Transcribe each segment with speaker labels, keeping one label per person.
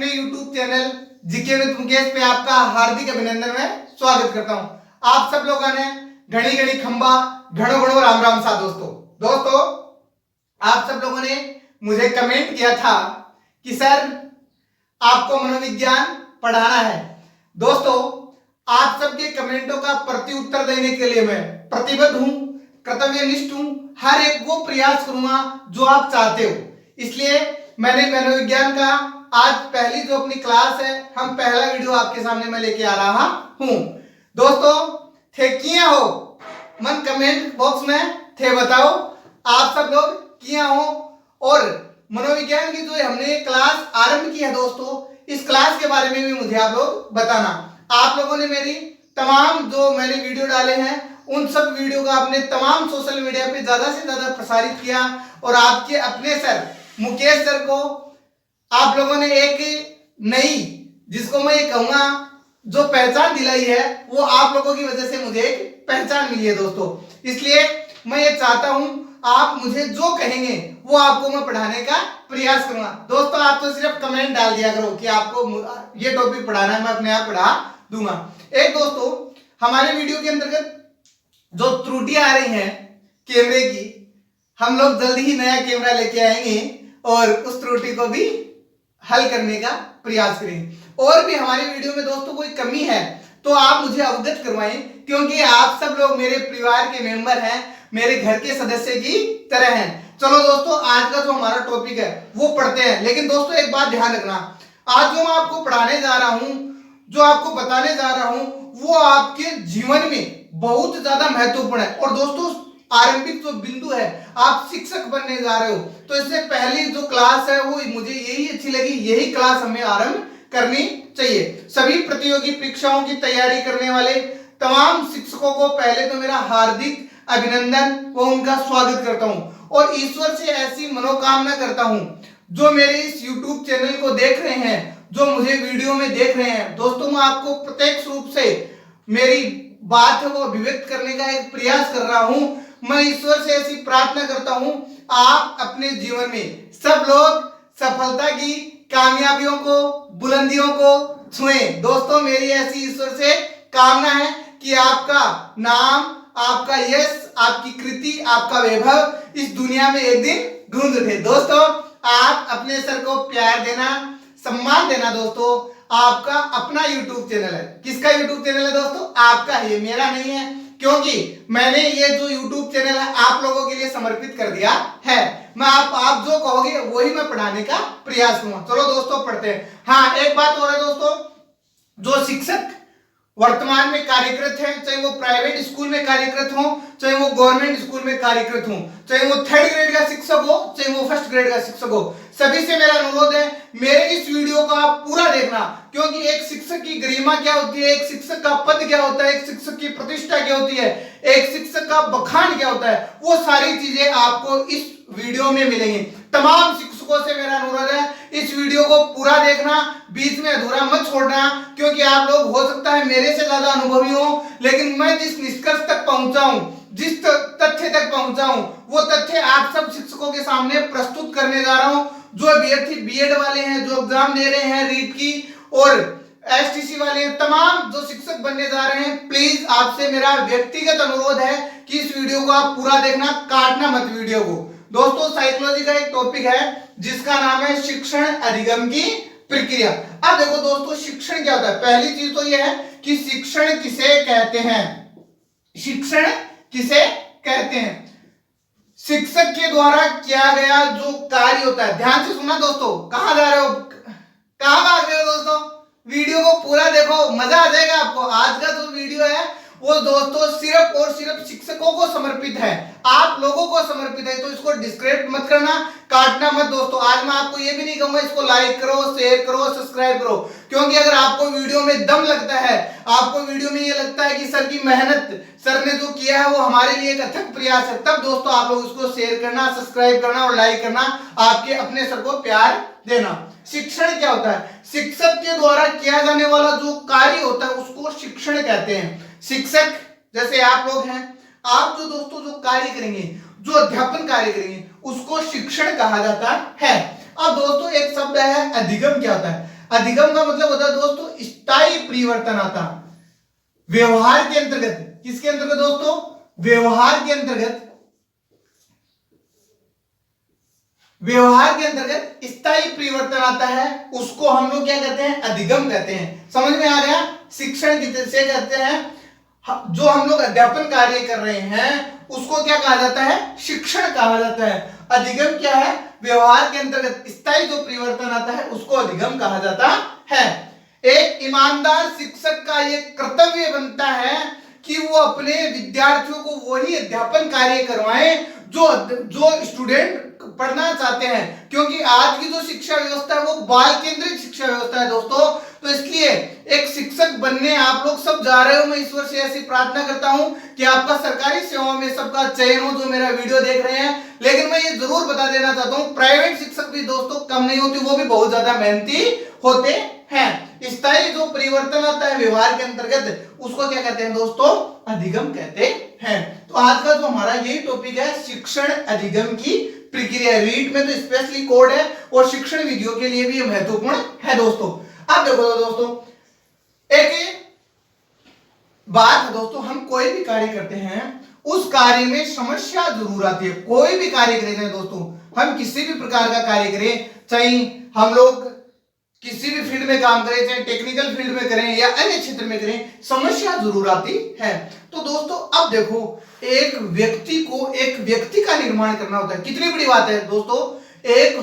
Speaker 1: अपने YouTube channel GK with Mukesh पे आपका हार्दिक अभिनंदन में स्वागत करता हूं। आप सब लोगों ने घड़ी घड़ी खंबा घड़ो घड़ो राम राम सा। दोस्तों आप सब लोगों ने मुझे कमेंट किया था कि सर आपको मनोविज्ञान पढ़ाना है। दोस्तों आप सबके कमेंटों का प्रति उत्तर देने के लिए मैं प्रतिबद्ध हूं, कर्तव्यनिष्ठ हूं। हर एक वो प्रयास करूंगा जो आप चाहते हो। इसलिए मैंने मनोविज्ञान का आज पहली जो अपनी क्लास है, हम पहला वीडियो आपके सामने मैं लेके आ रहा हूं। दोस्तों थे किया हो मन कमेंट बॉक्स में थे बताओ आप सब लोग किया हो। और मनोविज्ञान की जो हमने क्लास आरंभ की है दोस्तों, इस क्लास के बारे में भी मुझे आप लोग बताना। आप लोगों ने मेरी तमाम जो मैंने वीडियो डाले हैं उन सब वीडियो का आपने तमाम सोशल मीडिया पे ज्यादा से ज्यादा प्रसारित किया और आपके अपने सर मुकेश सर को आप लोगों ने एक नई, जिसको मैं ये कहूंगा जो पहचान दिलाई है, वो आप लोगों की वजह से मुझे एक पहचान मिली है दोस्तों। इसलिए मैं ये चाहता हूं आप मुझे जो कहेंगे वो आपको मैं पढ़ाने का प्रयास करूंगा। दोस्तों आप तो सिर्फ कमेंट डाल दिया करो कि आपको ये टॉपिक पढ़ाना है, मैं अपने आप पढ़ा दूंगा। एक दोस्तों हमारे वीडियो के अंतर्गत जो त्रुटियां आ रही हैं कैमरे की, हम लोग जल्दी ही नया कैमरा लेके आएंगे और उस त्रुटि को भी हल करने का प्रयास करेंगे। और भी हमारे वीडियो में दोस्तों कोई कमी है तो आप मुझे अवगत करवाएं, क्योंकि आप सब लोग मेरे परिवार के मेंबर हैं, मेरे घर के सदस्य की तरह हैं। चलो दोस्तों आज का जो हमारा टॉपिक है वो पढ़ते हैं। लेकिन दोस्तों एक बात ध्यान रखना, आज जो मैं आपको पढ़ाने जा रहा हूं, जो आपको बताने जा रहा हूं, वो आपके जीवन में बहुत ज्यादा महत्वपूर्ण है। और दोस्तों आरंभिक जो बिंदु है, आप शिक्षक बनने जा रहे हो तो इससे पहली जो क्लास है वो मुझे यही अच्छी लगी, यही क्लास हमें आरंभ करनी चाहिए। सभी प्रतियोगी परीक्षाओं की तैयारी करने वाले तमाम शिक्षकों को पहले तो मेरा हार्दिक अभिनंदन व उनका स्वागत करता हूं और ईश्वर से ऐसी मनोकामना करता हूं जो मेरे इस YouTube चैनल को देख रहे हैं, जो मुझे वीडियो में देख रहे हैं। दोस्तों मैं आपको प्रत्यक्ष रूप से मेरी बात है वो अभिव्यक्त करने का एक प्रयास कर रहा हूं। मैं ईश्वर से ऐसी प्रार्थना करता हूं आप अपने जीवन में सब लोग सफलता की कामयाबियों को, बुलंदियों को छुएं। दोस्तों मेरी ऐसी ईश्वर से कामना है कि आपका नाम, आपका यश, आपकी कृति, आपका वैभव इस दुनिया में एक दिन गूंज उठे। दोस्तों आप अपने सर को प्यार देना, सम्मान देना। दोस्तों आपका अपना YouTube चैनल है। किसका YouTube चैनल है दोस्तों? आपका ही, मेरा नहीं है, क्योंकि मैंने ये जो YouTube चैनल है आप लोगों के लिए समर्पित कर दिया है। मैं आप जो कहोगे वही मैं पढ़ाने का प्रयास करूंगा। चलो दोस्तों पढ़ते हैं। हाँ एक बात और है दोस्तों, जो शिक्षक वर्तमान में कार्यरत है, चाहे वो प्राइवेट स्कूल में कार्यरत हो, चाहे वो गवर्नमेंट स्कूल में कार्यरत हो, चाहे वो 3rd ग्रेड का शिक्षक हो, चाहे वो 1st ग्रेड का शिक्षक हो, सभी से मेरा अनुरोध है मेरे इस वीडियो को आप पूरा देखना। क्योंकि एक शिक्षक की गरिमा क्या होती है, एक शिक्षक का पद क्या होता है, एक शिक्षक की प्रतिष्ठा क्या होती है, एक शिक्षक का बखान क्या होता है, वो सारी चीजें आपको इस वीडियो में मिलेंगी। तमाम शिक्षकों से मेरा अनुरोध है इस वीडियो को पूरा देखना, बीच में अधूरा मत छोड़ना, क्योंकि आप लोग हो सकता है मेरे से ज्यादा अनुभवी हो, लेकिन मैं जिस निष्कर्ष तक पहुंचा हूं, जिस तथ्य तक पहुंचा हूं, वो तथ्य आप सब शिक्षकों के सामने प्रस्तुत करने जा रहा हूं। जो अभ्यर्थी बीएड वाले हैं, जो एग्जाम दे रहे हैं रीट की और एसटीसी वाले हैं, तमाम जो शिक्षक बनने जा रहे हैं, प्लीज आपसे मेरा व्यक्तिगत अनुरोध है कि इस वीडियो को आप पूरा देखना, काटना मत वीडियो को। दोस्तों साइकोलॉजी का एक टॉपिक है जिसका नाम है शिक्षण अधिगम की प्रक्रिया। अब देखो दोस्तों शिक्षण क्या होता है। पहली चीज तो यह है कि शिक्षण किसे कहते हैं। शिक्षण किसे कहते हैं? शिक्षक के द्वारा किया गया जो कार्य होता है। ध्यान से सुनना दोस्तों, कहां जा रहे हो, कहां भाग रहे हो दोस्तों, वीडियो को पूरा देखो, मजा आ जाएगा आपको। आज का जो वीडियो है वो दोस्तों सिर्फ और सिर्फ शिक्षकों को समर्पित है, आप लोगों को समर्पित है, तो इसको डिस्क्राइब मत करना, काटना मत दोस्तों। आज मैं आपको ये भी नहीं कहूंगा इसको लाइक करो, शेयर करो, सब्सक्राइब करो, क्योंकि अगर आपको वीडियो में दम लगता है, आपको वीडियो में ये लगता है कि सर की मेहनत, सर ने जो किया है वो हमारे लिए एक अथक प्रयास है, तब दोस्तों आप लोग उसको शेयर करना, सब्सक्राइब करना और लाइक करना, आपके अपने सर को प्यार देना। शिक्षण क्या होता है? शिक्षक के द्वारा किया जाने वाला जो कार्य होता है उसको शिक्षण कहते हैं। शिक्षक जैसे आप लोग हैं, आप जो दोस्तों जो कार्य करेंगे, जो अध्यापन कार्य करेंगे, उसको शिक्षण कहा जाता है। अब दोस्तों एक शब्द है अधिगम। क्या होता है? अधिगम का मतलब होता है दोस्तों स्थायी परिवर्तन आता व्यवहार के अंतर्गत। किसके अंतर्गत दोस्तों? व्यवहार के अंतर्गत। व्यवहार के अंतर्गत स्थायी परिवर्तन आता है, उसको हम लोग क्या कहते हैं? अधिगम कहते हैं। समझ में आ गया? शिक्षण से कहते हैं जो हम लोग अध्यापन कार्य कर रहे हैं उसको क्या कहा जाता है? शिक्षण कहा जाता है। अधिगम क्या है? व्यवहार के अंतर्गत स्थायी जो परिवर्तन आता है उसको अधिगम कहा जाता है। एक ईमानदार शिक्षक का ये कर्तव्य बनता है कि वो अपने विद्यार्थियों को वही अध्यापन कार्य करवाएं जो स्टूडेंट पढ़ना चाहते हैं, क्योंकि आज की जो शिक्षा व्यवस्था है वो बाल केंद्रित शिक्षा व्यवस्था है दोस्तों। तो इसलिए एक शिक्षक बनने आप लोग सब जा रहे हो, मैं ईश्वर से ऐसी प्रार्थना करता हूं कि आपका सरकारी सेवाओं में सबका चयन हो जो मेरा वीडियो देख रहे हैं। लेकिन मैं ये जरूर बता देना चाहता हूं प्राइवेट शिक्षक भी दोस्तों कम नहीं होते, वो भी बहुत ज्यादा मेहनती होते हैं। स्थायी जो परिवर्तन आता है व्यवहार के अंतर्गत उसको क्या कहते हैं दोस्तों? अधिगम कहते हैं। तो आज का जो हमारा यही टॉपिक है शिक्षण अधिगम की प्रक्रिया। रीट में तो स्पेशली कोड है और शिक्षण विधियों के लिए भी महत्वपूर्ण है दोस्तों। अब देखो दोस्तों, एक बात है दोस्तों, हम कोई भी कार्य करते हैं उस कार्य में समस्या जरूर आती है। कोई भी कार्य करें दोस्तों, हम किसी भी प्रकार का कार्य करें, चाहे हम लोग किसी भी फील्ड में काम करें, चाहे टेक्निकल फील्ड में करें या अन्य क्षेत्र में करें, समस्या जरूर आती है। तो दोस्तों अब देखो, एक व्यक्ति का निर्माण करना होता है। कितनी बड़ी बात है दोस्तों, एक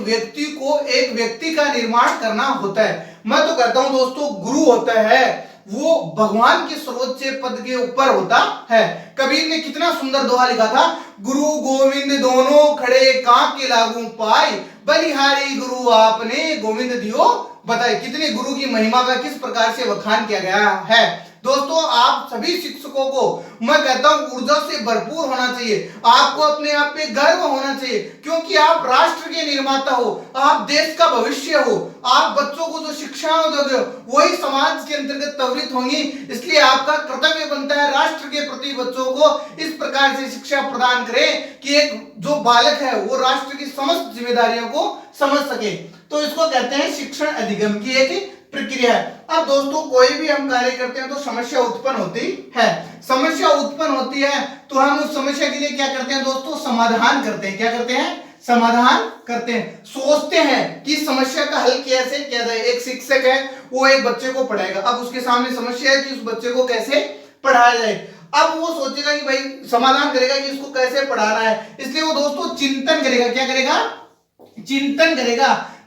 Speaker 1: व्यक्ति का निर्माण करना होता है। मैं तो कहता हूं दोस्तों, गुरु होता है वो भगवान के सर्वोच्च पद के ऊपर होता है। कबीर ने कितना सुंदर दोहा लिखा था, गुरु गोविंद दोनों खड़े कांके लागू पाए, बलिहारी गुरु आपने गोविंद दियो बताए। कितने गुरु की महिमा का किस प्रकार से बखान किया गया है। दोस्तों आप सभी शिक्षकों को मैं कहता हूं ऊर्जा से भरपूर होना चाहिए, आपको अपने आप पे गर्व होना चाहिए, क्योंकि आप राष्ट्र के निर्माता हो, आप देश का भविष्य हो। आप बच्चों को जो शिक्षाएं दोगे वही समाज के अंतर्गत त्वरित होंगी। इसलिए आपका कर्तव्य बनता है राष्ट्र के प्रति बच्चों को इस प्रकार से शिक्षा प्रदान करें कि एक जो बालक है वो राष्ट्र की समस्त जिम्मेदारियों को समझ सके। तो इसको कहते हैं शिक्षण अधिगम की एक प्रक्रिया है। अब दोस्तों कोई भी हम कार्य करते हैं तो समस्या उत्पन्न होती है। समस्या उत्पन्न होती है तो हम उस समस्या के लिए क्या करते हैं दोस्तों? समाधान करते हैं। क्या करते हैं? समाधान करते हैं। सोचते हैं कि समस्या का हल कैसे किया जाए। एक शिक्षक है वो एक बच्चे को पढ़ाएगा, अब उसके सामने समस्या है कि उस बच्चे को कैसे पढ़ाया जाए। अब वो सोचेगा कि भाई समाधान करेगा कि इसको कैसे पढ़ाना है, इसलिए वो दोस्तों चिंतन करेगा। क्या करेगा?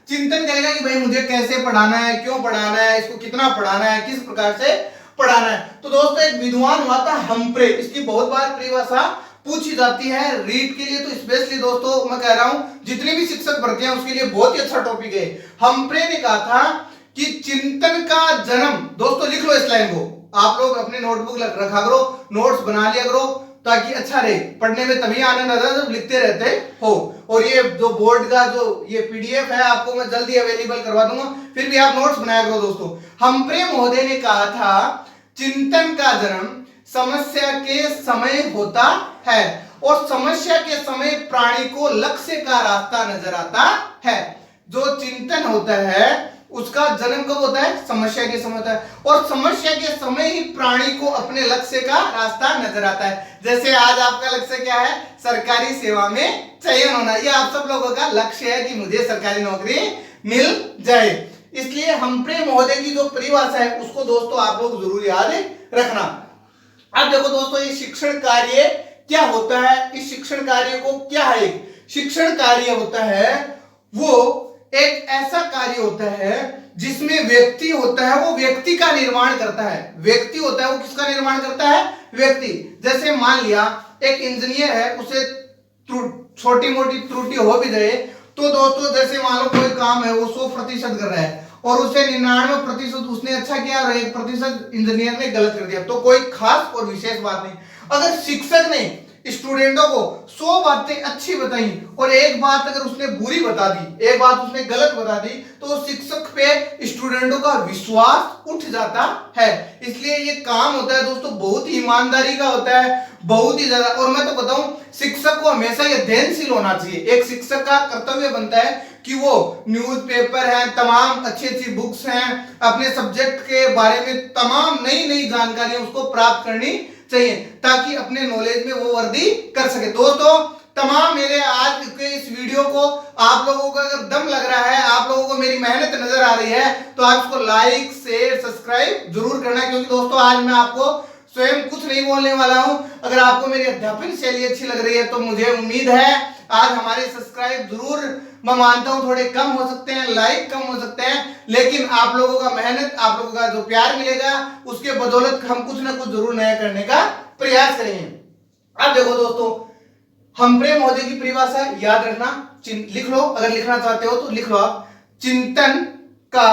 Speaker 1: चिंतन करेगा कि भाई मुझे कैसे पढ़ाना है, क्यों पढ़ाना है, इसको कितना पढ़ाना है, किस प्रकार से पढ़ाना है। तो दोस्तों एक विद्वान हुआ था हम्फ्रे, इसकी बहुत बार परिभाषा पूछी जाती है रीट के लिए। तो स्पेशली दोस्तों मैं कह रहा हूं जितने भी शिक्षक भर्ती हैं उसके लिए बहुत ही अच्छा टॉपिक है। हम्फ्रे ने कहा था कि चिंतन का जन्म, दोस्तों लिख लो इस लाइन को, आप लोग अपने नोटबुक रखा करो, नोट्स बना लिया करो ताकि अच्छा रहे, पढ़ने में तभी आनंद आता है जब लिखते रहते हो। और ये जो बोर्ड का जो ये पीडीएफ है आपको मैं जल्दी अवेलेबल करवा दूंगा, फिर भी आप नोट्स बनाया करो दोस्तों। हम्फ्रे महोदय ने कहा था चिंतन का जन्म समस्या के समय होता है और समस्या के समय प्राणी को लक्ष्य का रास्ता नजर आता है। जो चिंतन होता है उसका जन्म कब होता है? समस्या के समय होता है, और समस्या के समय ही प्राणी को अपने लक्ष्य का रास्ता नजर आता है। जैसे आज आपका लक्ष्य क्या है? सरकारी सेवा में चयन होना। ये आप सब लोगों का लक्ष्य है कि मुझे सरकारी नौकरी मिल जाए। इसलिए हम्फ्रे महोदय की जो परिभाषा है उसको दोस्तों आप लोग जरूर याद रखना। अब देखो दोस्तों ये शिक्षण कार्य क्या होता है, इस शिक्षण कार्य को क्या है? शिक्षण कार्य होता है वो एक ऐसा कार्य होता है जिसमें व्यक्ति होता है वो व्यक्ति का निर्माण करता है। व्यक्ति होता है वो किसका निर्माण करता है? व्यक्ति। जैसे मान लिया एक इंजीनियर है, उसे छोटी मोटी त्रुटि हो भी जाए तो दोस्तों जैसे मान लो कोई काम है वो 100% कर रहा है और उसे 99% उसने अच्छा किया और 1% इंजीनियर ने गलत कर दिया, तो कोई खास और विशेष बात नहीं। अगर शिक्षक ने स्टूडेंटों को 100 बातें अच्छी बताई और एक बात अगर उसने बुरी बता दी, एक बात उसने गलत बता दी, तो शिक्षक पे स्टूडेंटों का विश्वास उठ जाता है। इसलिए ये काम होता है दोस्तों बहुत ही ईमानदारी का होता है, बहुत ही ज्यादा। और मैं तो बताऊं शिक्षक को हमेशा ये अध्ययनशील होना चाहिए। एक शिक्षक का कर्तव्य बनता है कि वो न्यूज़पेपर है, तमाम अच्छी अच्छी बुक्स हैं, अपने सब्जेक्ट के बारे में तमाम नई नई जानकारियां उसको प्राप्त करनी चाहिए ताकि अपने नॉलेज में वो वृद्धि कर सके। दोस्तों तमाम मेरे आज के इस वीडियो को आप लोगों को अगर दम लग रहा है, आप लोगों को मेरी मेहनत नजर आ रही है, तो आप इसको लाइक शेयर सब्सक्राइब जरूर करना, क्योंकि दोस्तों आज मैं आपको स्वयं कुछ नहीं बोलने वाला हूं। अगर आपको मेरी अध्यापन शैली अच्छी लग रही है तो मुझे उम्मीद है आज हमारे सब्सक्राइब जरूर, मैं मानता हूं थोड़े कम हो सकते हैं, लाइक कम हो सकते हैं, लेकिन आप लोगों का मेहनत, आप लोगों का जो प्यार मिलेगा उसके बदौलत हम कुछ ना कुछ जरूर नया करने का प्रयास करेंगे। अब देखो दोस्तों, हम्फ्रे महोदय की परिभाषा याद रखना, लिख लो, अगर लिखना चाहते हो तो लिख लो आप। चिंतन का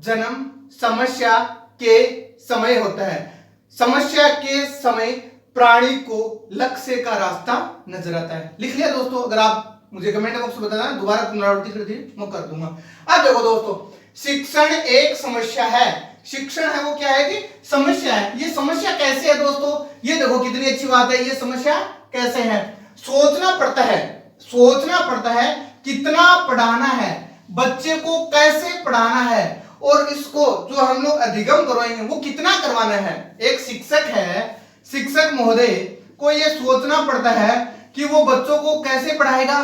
Speaker 1: जन्म समस्या के समय होता है। समस्या के समय प्राणी को लक्ष्य का रास्ता नजर आता है। लिख लिया दोस्तों? अगर आप मुझे कमेंट बॉक्स में बताना, दोबारा पुनरावृत्ति कर दूंगा। अब देखो दोस्तों, शिक्षण एक समस्या है। शिक्षण है वो क्या है कि समस्या है। ये समस्या कैसे है दोस्तों? ये देखो कितनी अच्छी बात है। ये समस्या कैसे है? सोचना पड़ता है, सोचना पड़ता है कितना पढ़ाना है, बच्चे को कैसे पढ़ाना है, और इसको जो हम लोग अधिगम करवाएंगे वो कितना करवाना है। एक शिक्षक है, शिक्षक महोदय को ये सोचना पड़ता है कि वो बच्चों को कैसे पढ़ाएगा,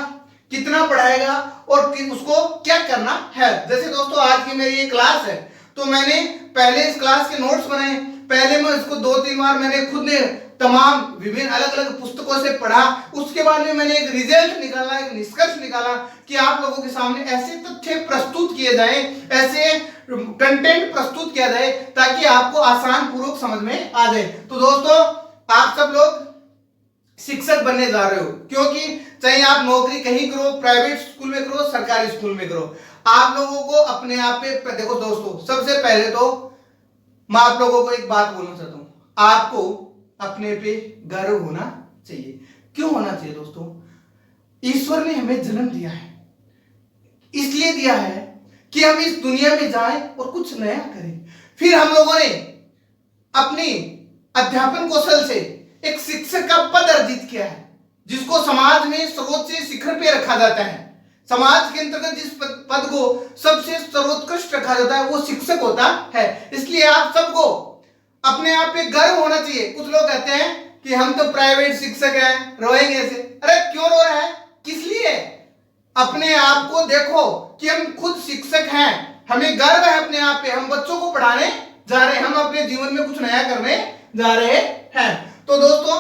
Speaker 1: कितना पढ़ाएगा और उसको क्या करना है। जैसे दोस्तों आज की मेरी ये क्लास है, तो मैंने पहले इस क्लास के नोट्स बनाए, पहले मैं इसको 2-3 बार मैंने खुद ने तमाम विभिन्न अलग अलग पुस्तकों से पढ़ा, उसके बाद में मैंने एक रिजल्ट निकाला, एक निष्कर्ष निकाला कि आप लोगों के सामने ऐसे तथ्य प्रस्तुत किए जाए, ऐसे कंटेंट प्रस्तुत किया जाए ताकि आपको आसान पूर्वक समझ में आ जाए। तो दोस्तों आप सब लोग शिक्षक बनने जा रहे हो, क्योंकि चाहे आप नौकरी कहीं करो, प्राइवेट स्कूल में करो, सरकारी स्कूल में करो, आप लोगों को अपने आप पे देखो दोस्तों, सबसे पहले तो मैं आप लोगों को एक बात बोलना चाहता हूं, आपको अपने पे गर्व होना चाहिए। क्यों होना चाहिए दोस्तों? ईश्वर ने हमें जन्म दिया है, इसलिए दिया है कि हम इस दुनिया में जाएं और कुछ नया करें। फिर हम लोगों ने अपनी अध्यापन कौशल से एक शिक्षक का पद अर्जित किया है, जिसको समाज में सर्वोच्च शिखर पे रखा जाता है। समाज के अंतर्गत जिस पद को सबसे सर्वोत्कृष्ट रखा जाता है वो शिक्षक होता है। इसलिए आप सबको अपने आप पे गर्व होना चाहिए। कुछ लोग कहते हैं कि हम तो प्राइवेट शिक्षक हैं, रोएंगे ऐसे। अरे क्यों रो रहे हैं? किस लिए? अपने आप को देखो कि हम खुद शिक्षक हैं, हमें गर्व है अपने आप पे, हम बच्चों को पढ़ाने जा रहे हैं, हम अपने जीवन में कुछ नया करने जा रहे हैं। तो दोस्तों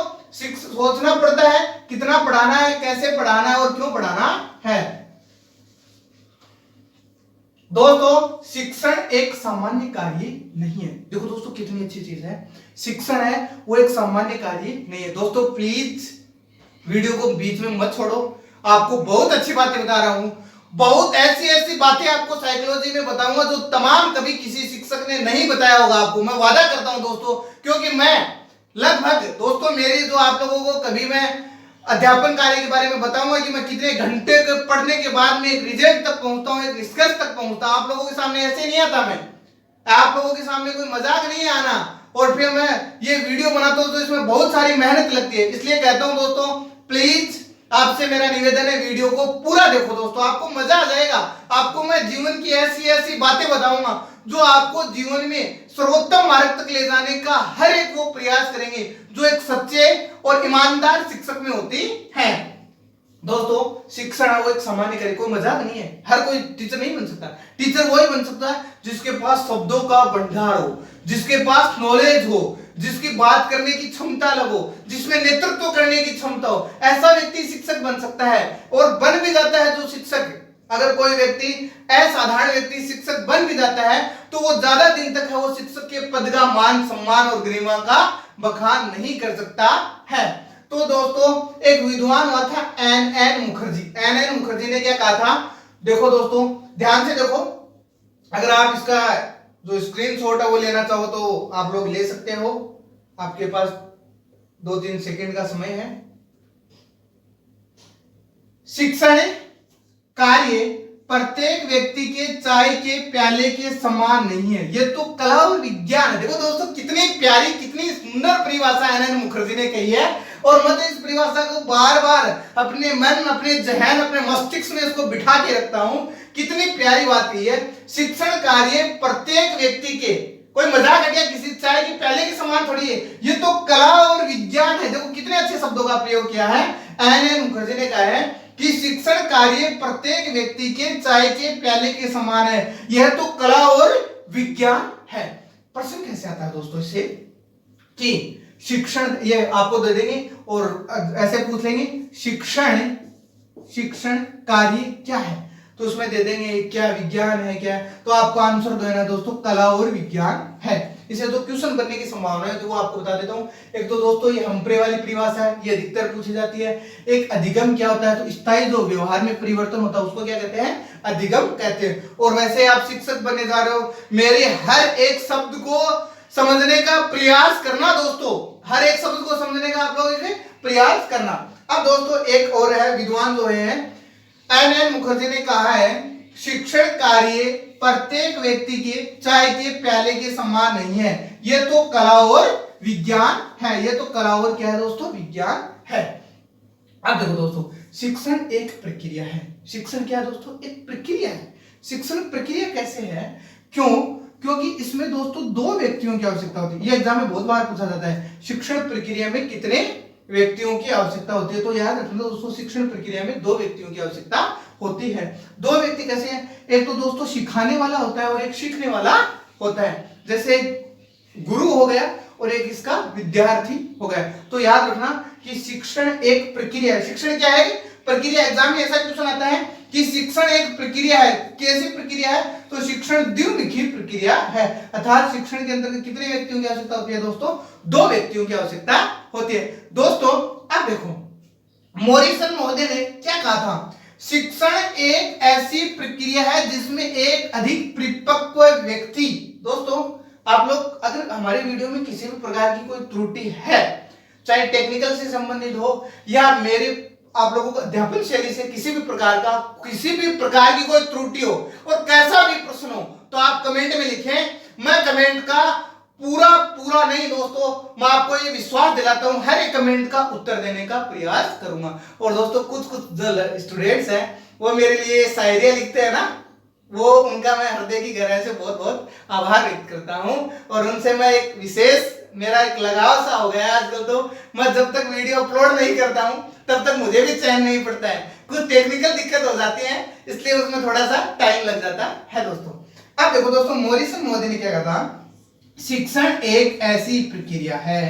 Speaker 1: सोचना पड़ता है कितना पढ़ाना है, कैसे पढ़ाना है और क्यों पढ़ाना है। दोस्तों शिक्षण एक सामान्य कार्य नहीं है। देखो दोस्तों कितनी अच्छी चीज है, शिक्षण है वो एक सामान्य कार्य नहीं है। दोस्तों प्लीज वीडियो को बीच में मत छोड़ो, आपको बहुत अच्छी बातें बता रहा हूं, बहुत ऐसी ऐसी बातें आपको साइकोलॉजी में बताऊंगा जो तमाम कभी किसी शिक्षक ने नहीं बताया होगा आपको, मैं वादा करता हूं दोस्तों। क्योंकि मैं लगभग दोस्तों मेरी जो आप लोगों को कभी मैं अध्यापन कार्य के बारे में बताऊंगा कि मैं कितने घंटे पढ़ने के बाद में एक रिजल्ट तक पहुंचता हूं, एक निष्कर्ष तक पहुंचता हूं। आप लोगों के सामने ऐसे नहीं आता, मैं आप लोगों के सामने कोई मजाक नहीं आना, और फिर मैं ये वीडियो बनाता हूं तो इसमें बहुत सारी मेहनत लगती है। इसलिए कहता हूं दोस्तों प्लीज आपसे मेरा निवेदन है, वीडियो को पूरा देखो दोस्तों, आपको मजा आ जाएगा। आपको मैं जीवन की ऐसी ऐसी बातें बताऊंगा जो आपको जीवन में सर्वोत्तम मार्ग तक ले जाने का हर एक वो प्रयास करेंगे जो एक सच्चे और ईमानदार शिक्षक में होती है। दोस्तों शिक्षण वो एक सामान्य कार्य, कोई मजाक नहीं है। हर कोई टीचर नहीं बन सकता। टीचर वही बन सकता है जिसके पास शब्दों का भंडार हो, जिसके पास नॉलेज हो, जिसकी बात करने की क्षमता लगो, जिसमें नेतृत्व करने की क्षमता हो, ऐसा व्यक्ति शिक्षक बन सकता है और बन भी जाता है। जो शिक्षक, अगर कोई व्यक्ति असाधारण व्यक्ति शिक्षक बन भी जाता है तो वो ज्यादा दिन तक है वो शिक्षक के पद का मान सम्मान और गरिमा का बखान नहीं कर सकता है। तो दोस्तों एक विद्वान हुआ था एन मुखर्जी। एन मुखर्जी ने क्या कहा था, देखो दोस्तों ध्यान से देखो, अगर आप इसका जो स्क्रीनशॉट है वो लेना चाहो तो आप लोग ले सकते हो, आपके पास 2-3 सेकंड का समय है। शिक्षण कार्य प्रत्येक व्यक्ति के चाय के प्याले के समान नहीं है, ये तो कला और विज्ञान है। देखो दोस्तों कितनी प्यारी कितनी सुंदर परिभाषा एन मुखर्जी ने कही है। और मैं तो इस परिभाषा को बार बार अपने मन, अपने जहन, अपने मस्तिष्क में इसको बिठा के रखता हूं। कितनी प्यारी बात है। शिक्षण कार्य प्रत्येक व्यक्ति के, कोई मजाक है क्या किसी चाय की प्याले के समान थोड़ी है, ये तो कला और विज्ञान है। देखो कितने अच्छे शब्दों का प्रयोग किया है। एन मुखर्जी ने कहा है कि शिक्षण कार्य प्रत्येक व्यक्ति के चाय के प्याले के समान है, यह तो कला और विज्ञान है। प्रश्न कैसे आता है दोस्तों इससे कि शिक्षण, ये आपको दे देंगे और ऐसे पूछ लेंगे शिक्षण कार्य क्या है, तो उसमें दे देंगे क्या विज्ञान है क्या, तो आपको आंसर देना दोस्तों कला और विज्ञान है। इसे तो क्वेश्चन बनने की संभावना है, तो वो आपको बता देता हूं। एक तो दोस्तों ये हम्फ्रे वाली परिभाषा है, ये अधिकतर पूछी जाती है। एक अधिगम क्या होता है, तो स्थायी जो व्यवहार में परिवर्तन होता है उसको क्या कहते हैं, अधिगम कहते हैं। और वैसे आप शिक्षक बनने जा रहे हो, मेरे हर एक शब्द को समझने का प्रयास करना दोस्तों, हर एक शब्द को समझने का आप लोग इसे प्रयास करना। अब दोस्तों एक और है, विद्वान जो है एन मुखर्जी ने कहा है शिक्षण कार्य प्रत्येक व्यक्ति के चाय के प्याले के समान नहीं है, यह तो कला और विज्ञान है। यह तो कला और क्या है दोस्तों, विज्ञान है। अब देखो दोस्तों, शिक्षण एक प्रक्रिया है। शिक्षण क्या है दोस्तों, एक प्रक्रिया है। शिक्षण प्रक्रिया कैसे है, क्यों, क्योंकि इसमें दोस्तों दो व्यक्तियों की आवश्यकता होती है। ये एग्जाम में बहुत बार पूछा जाता है, शिक्षण प्रक्रिया में कितने व्यक्तियों की आवश्यकता होती है, तो याद रखना दोस्तों शिक्षण प्रक्रिया में दो व्यक्तियों की आवश्यकता होती है। दो व्यक्ति कैसे हैं, एक तो दोस्तों सिखाने वाला होता है और एक सीखने वाला होता है। जैसे गुरु हो गया और एक इसका विद्यार्थी हो गया। तो याद रखना कि शिक्षण एक प्रक्रिया है। शिक्षण क्या है, प्रक्रिया। एग्जाम में ऐसा क्वेश्चन आता है कि शिक्षण एक प्रक्रिया है। कैसी प्रक्रिया है, तो शिक्षण द्विमुखी प्रक्रिया है, अर्थात शिक्षण के अंदर कितने व्यक्तियों की आवश्यकता होती है दोस्तों, दो व्यक्तियों की आवश्यकता होती है। दोस्तों अब देखो मॉरिसन महोदय ने क्या कहा था, शिक्षण एक ऐसी प्रक्रिया है जिसमें एक अधिक परिपक्व व्यक्ति। दोस्तों आप लोग अगर हमारे वीडियो में किसी भी प्रकार की कोई त्रुटि है, चाहे टेक्निकल से संबंधित हो या मेरे आप लोगों को अध्यापन शैली से किसी भी प्रकार की कोई त्रुटि हो और कैसा भी प्रश्न हो, तो आप कमेंट में लिखें। मैं कमेंट का पूरा नहीं दोस्तों, मैं आपको ये विश्वास दिलाता हूं हर एक कमेंट का उत्तर देने का प्रयास करूंगा। और दोस्तों कुछ जो स्टूडेंट्स हैं वो मेरे लिए शायरियां लिखते हैं ना, वो उनका मैं हृदय की गहराई से बहुत बहुत आभार व्यक्त करता हूं। और उनसे मैं एक विशेष, मेरा एक लगाव सा हो गया आजकल। तो मैं जब तक वीडियो अपलोड नहीं करता हूं तब तक मुझे भी चैन नहीं पड़ता है, कुछ टेक्निकल दिक्कत हो जाती है, इसलिए उसमें थोड़ा सा टाइम लग जाता है दोस्तों। अब देखो दोस्तों मॉरिसन महोदय ने क्या कहा था, शिक्षण एक ऐसी प्रक्रिया है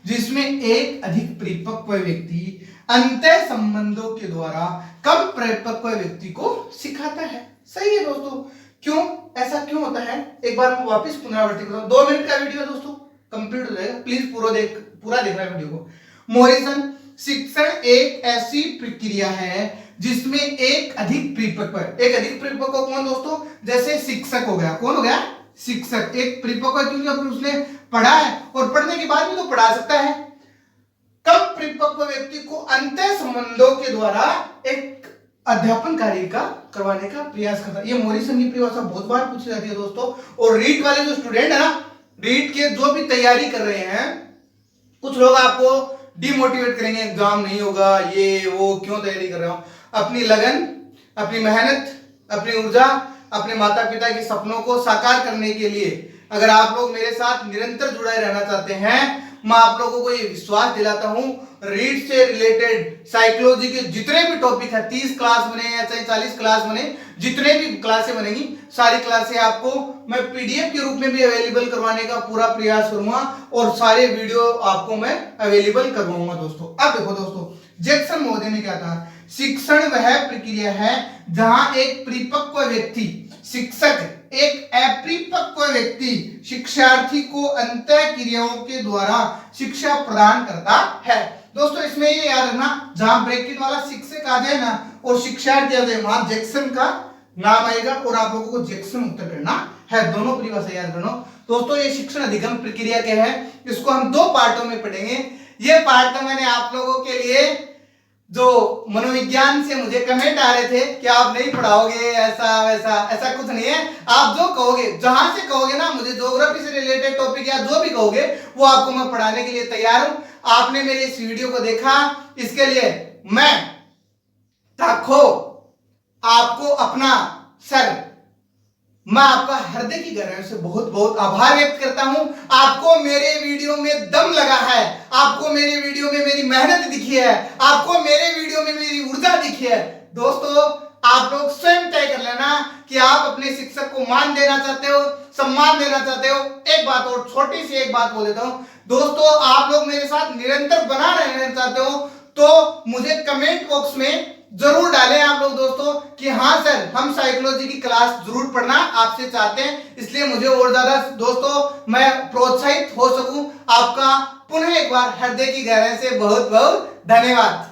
Speaker 1: जिसमें एक अधिक परिपक्व व्यक्ति अंतः संबंधों के द्वारा कम परिपक्व व्यक्ति को सिखाता है। सही है दोस्तों, क्यों ऐसा क्यों होता है, एक बार मैं वापस पुनरावृत्ति करता हूं। 2 मिनट का वीडियो दोस्तों कंप्लीट हो जाएगा, प्लीज पूरा देखना वीडियो को। मॉरिसन, शिक्षण एक ऐसी प्रक्रिया है जिसमें एक अधिक परिपक्व कौन दोस्तों, जैसे शिक्षक हो गया, कौन हो गया, शिक्षक एक परिपक्व, क्योंकि उसने पढ़ा है और पढ़ने के बाद भी तो पढ़ा सकता है। कम परिपक्व व्यक्ति को अंतः संबंधों के द्वारा एक अध्यापन कार्य का करवाने का प्रयास करता है। ये मॉरिसन की परिभाषा बहुत बार पूछी जाती है दोस्तों। और रीट वाले जो स्टूडेंट है ना, रीट के जो भी तैयारी कर रहे हैं, कुछ लोग आपको डिमोटिवेट करेंगे, एग्जाम नहीं होगा, ये वो क्यों तैयारी कर रहे हो। अपनी लगन, अपनी मेहनत, अपनी ऊर्जा, अपने माता पिता के सपनों को साकार करने के लिए अगर आप लोग मेरे साथ निरंतर जुड़े रहना चाहते हैं, मैं आप लोगों को ये विश्वास दिलाता हूं, रीड से रिलेटेड साइकोलॉजी के जितने भी टॉपिक है, 30 क्लास बने या चाहे 40 क्लास बने, जितने भी क्लासें बनेंगी, सारी क्लासें आपको मैं पीडीएफ के रूप में भी अवेलेबल करवाने का पूरा प्रयास करूंगा और सारे वीडियो आपको मैं अवेलेबल करवाऊंगा दोस्तों। अब देखो दोस्तों, जैक्सन महोदय ने क्या कहा, शिक्षण वह प्रक्रिया है जहां एक परिपक्व व्यक्ति, शिक्षक एक अपरिपक्व व्यक्ति शिक्षार्थी को अंतः क्रियाओं के द्वारा शिक्षा प्रदान करता है। दोस्तों इसमें ये याद रखना, जहां ब्रैकेट वाला शिक्षक आ जाए ना और शिक्षार्थी आ जाए, वहां जैक्सन का नाम आएगा और आप लोगों को जैक्सन उत्तर करना है। दोनों परिभाषा याद रखना दोस्तों। ये शिक्षण अधिगम प्रक्रिया क्या है, इसको हम 2 पार्टों में पढ़ेंगे। ये पार्ट तो मैंने आप लोगों के लिए, जो मनोविज्ञान से मुझे कमेंट आ रहे थे कि आप नहीं पढ़ाओगे, ऐसा वैसा, ऐसा कुछ नहीं है। आप जो कहोगे, जहां से कहोगे ना, मुझे ज्योग्राफी से रिलेटेड टॉपिक या जो भी कहोगे वो आपको मैं पढ़ाने के लिए तैयार हूं। आपने मेरे इस वीडियो को देखा, इसके लिए मैं ताखो आपको अपना सर, मैं आपका हृदय की गहराइयों से बहुत बहुत आभार व्यक्त करता हूं। आपको मेरे वीडियो में दम लगा है, आपको मेरे वीडियो में मेरी मेहनत दिखी है, आपको मेरे वीडियो में मेरी ऊर्जा दिखी है। दोस्तों, आप लोग स्वयं तय कर लेना कि आप अपने शिक्षक को मान देना चाहते हो, सम्मान देना चाहते हो। एक बात और, छोटी सी एक बात बोल देता हूं दोस्तों, आप लोग मेरे साथ निरंतर बना रहना चाहते हो तो मुझे कमेंट बॉक्स में जरूर डालें आप लोग दोस्तों कि हाँ सर, हम साइकोलॉजी की क्लास जरूर पढ़ना आपसे चाहते हैं, इसलिए मुझे और ज्यादा दोस्तों मैं प्रोत्साहित हो सकूं। आपका पुनः एक बार हृदय की गहराई से बहुत बहुत धन्यवाद।